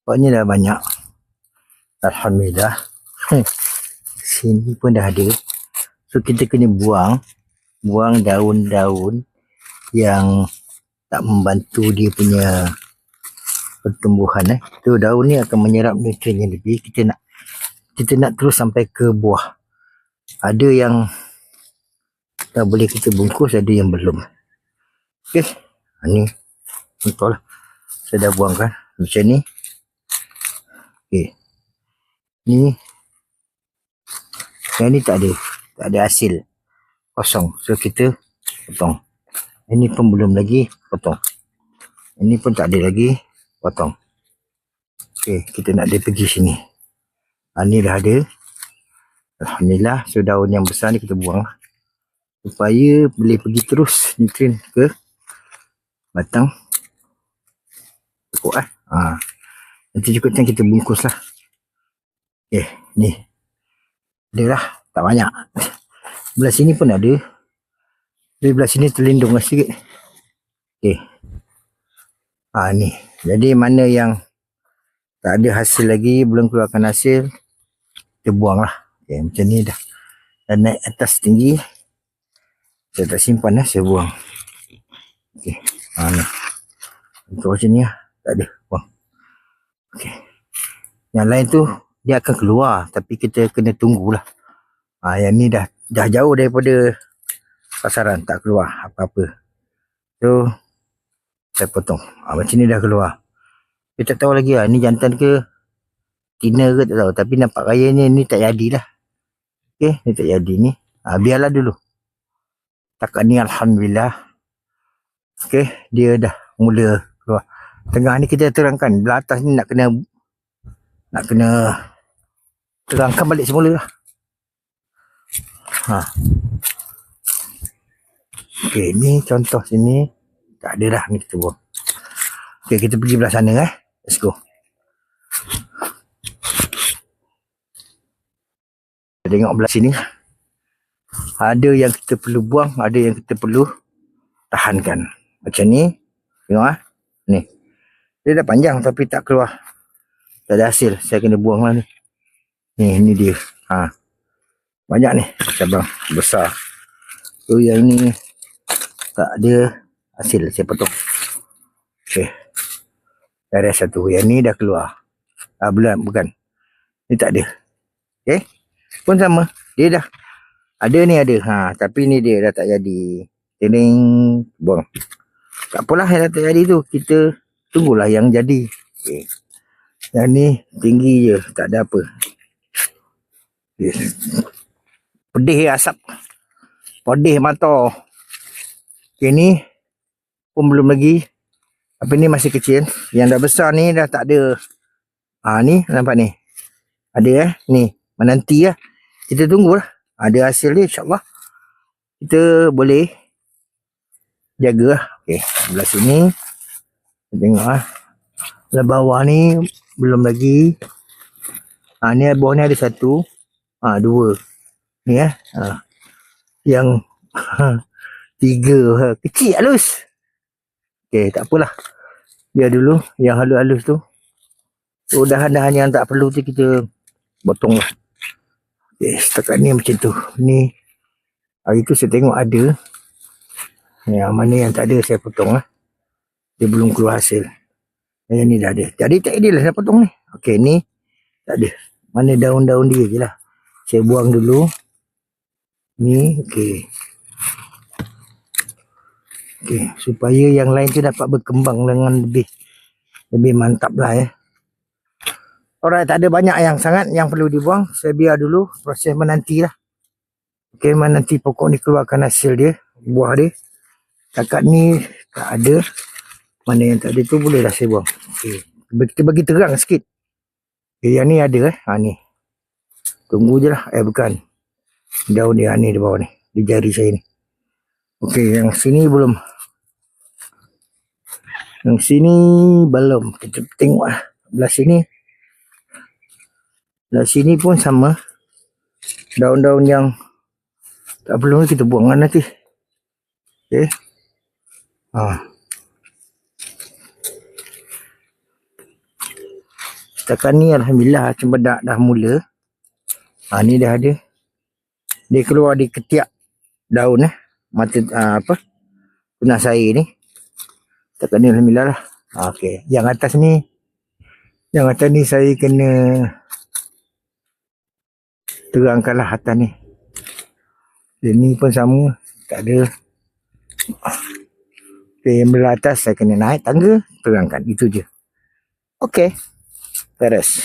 Pokoknya dah banyak. Alhamdulillah. Sini pun dah ada. So kita kena buang daun-daun yang tak membantu dia punya pertumbuhan. Tu daun ni akan menyerap nutrien yang lebih. Kita nak terus sampai ke buah. Ada yang tak boleh kita bungkus, ada yang belum. Okey. Ni contoh lah. Saya dah buangkan macam ni. Okey. Ni yang ni tak ada hasil. Kosong. So kita potong. Ini pun belum lagi, potong. Ini pun tak ada lagi, potong. Okey, kita nak dia pergi sini. Ni dah ada. Alhamdulillah. So daun yang besar ni kita buang supaya boleh pergi terus nutrien ke batang pokok. Nanti cukup time kita bungkus lah. Ni ada lah, tak banyak. Belah sini pun ada. Di belah sini terlindung lah sikit. Ni. Jadi mana yang tak ada hasil lagi, belum keluarkan hasil, kita buang lah. Macam ni dah naik atas tinggi. Saya tak simpan lah, saya buang. Ni. Untuk macam ni lah. Tak ada, buang. Yang lain tu dia akan keluar, tapi kita kena tunggulah. Yang ni dah jauh daripada pasaran, tak keluar apa-apa. So saya potong. Macam ni dah keluar. Kita tak tahu lagi lah, ni jantan ke tina ke tak tahu. Tapi nampak rayanya ni tak jadilah. Ni tak jadi ni. Biarlah dulu. Takat ni Alhamdulillah. Dia dah mula keluar. Tengah ni kita terangkan. Belah atas ni nak kena terangkan balik semula lah. Ni contoh sini. Tak ada dah, ni kita buang. Kita pergi belah sana. Let's go. Kita tengok belah sini. Ada yang kita perlu buang, ada yang kita perlu tahankan. Macam ni. Tengok ni. Dia dah panjang tapi tak keluar. Tak ada hasil. Saya kena buang lah ni. Ni dia. Banyak ni. Cabang besar. So yang ni tak ada hasil. Saya potong. Ada satu. Yang ni dah keluar. Belum, bukan. Ni tak ada. Pun sama. Dia dah. Ada ni ada. Tapi ni dia dah tak jadi. Teling. Buang. Tak apalah yang dah tak jadi tu. Kita tunggulah yang jadi. Yang ni tinggi je. Tak ada apa. Pedih asap. Pedih mata. Ni pun belum lagi. Tapi ni masih kecil. Yang dah besar ni dah tak ada. Ni nampak ni. Ada ni. Menanti lah. Kita tunggulah. Ada hasil ni insyaAllah. Kita boleh jaga lah. Belah sini. Kita tengok lah. Belah bawah ni belum lagi. Ni bawah ni ada satu. Dua. Ni yang tiga. Kecil halus. Tak apalah. Biar dulu yang halus-halus tu. Dahan-dahan yang tak perlu tu kita potong lah. Setakat ni macam tu. Ni hari tu saya tengok ada. Yang mana yang tak ada saya potong lah. Dia belum keluar hasil. Yang ni dah ada. Jadi tak ada lah saya potong ni. Ni tak ada. Mana daun-daun dia je lah. Saya buang dulu. Ni supaya yang lain tu dapat berkembang dengan lebih mantap lah Alright, tak ada banyak yang sangat yang perlu dibuang. Saya biar dulu proses menanti lah. Menanti pokok ni keluarkan hasil dia. Buah dia. Takat ni tak ada. Mana yang tak ada tu boleh lah saya buang. Kita bagi terang sikit. Yang ni ada ni. Tunggu je lah. Bukan. Daun dia ni di bawah ni. Di jari saya ni. Yang sini belum. Yang sini belum. Kita tengok lah. Belah sini. Belah sini pun sama. Daun-daun yang tak perlu kita buang kan nanti. Setakat ni Alhamdulillah cempedak dah mula. Ni dah ada. Dia keluar di ketiak daun mata tunas air ni. Setakat ni Alhamdulillah lah. Okey, yang atas ni saya kena terangkan lah atas ni. Dia ni pun sama, tak ada. Okay, yang belah atas saya kena naik tangga, terangkan, itu je. Okey, beres.